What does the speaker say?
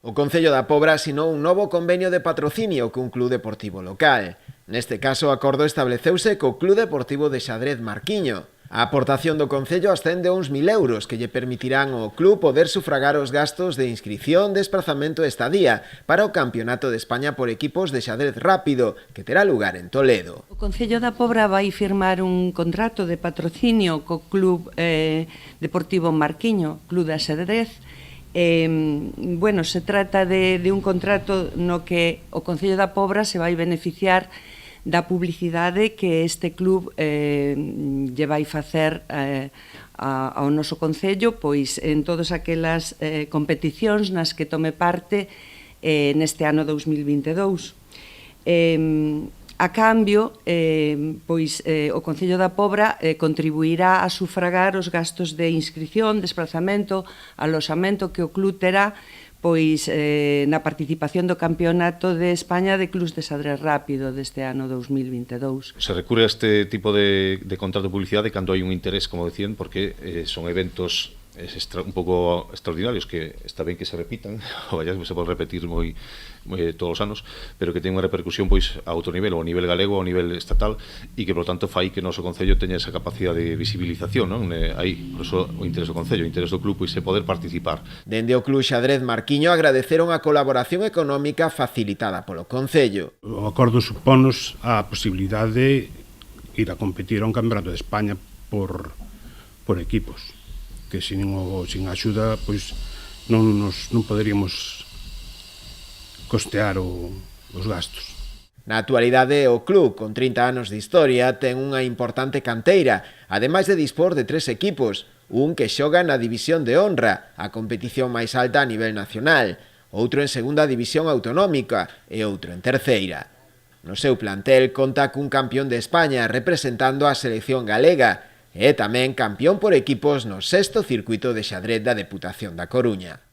O Concello da Pobra asinou un novo convenio de patrocinio cun club deportivo local. Neste caso, o acordo estableceuse co Club Deportivo de Xadrez Marquiño. A aportación do Concello ascende a uns 1.000 euros que lle permitirán ao club poder sufragar os gastos de inscrición, desplazamento e estadía para o Campeonato de España por equipos de xadrez rápido, que terá lugar en Toledo. O Concello da Pobra vai firmar un contrato de patrocinio co Club Deportivo Marquiño, Club de Xadrez. Se trata de un contrato no que o Concello da Pobra se vai beneficiar da publicidade que este club lle vai facer ao noso Concello, pois en todas aquelas competicións nas que tome parte neste ano 2022. A cambio, o Concello da Pobra contribuirá a sufragar os gastos de inscrición, desplazamento, aloxamento que o club terá na participación do Campeonato de España de Clubs de Xadrez Rápido deste ano 2022. Se recurre a este tipo de contrato de publicidade cando hai un interés, como decían, porque son eventos un pouco extraordinarios que está ben que se repitan, ou vaya, se pode repetir todos os anos, pero que ten unha repercusión a outro nivel, ou a nivel galego ou a nivel estatal, e que, por lo tanto, fai que o noso Concello teña esa capacidade de visibilización, non? Aí, por eso, o interés do Concello, o interés do club, se poder participar. Dende o Club Xadrez Marquiño agradeceron a colaboración económica facilitada polo Concello. O acordo supónnos a posibilidade de ir a competir a un Campeonato de España por equipos, que sin axuda non poderíamos costear os gastos. Na actualidade, o club, con 30 anos de historia, ten unha importante canteira, ademais de dispor de 3 equipos, un que xoga na División de Honra, a competición máis alta a nivel nacional, outro en Segunda División Autonómica e outro en Terceira. No seu plantel conta cun campeón de España representando a selección galega, e tamén campeón por equipos no 6º circuito de xadrez da Deputación da Coruña.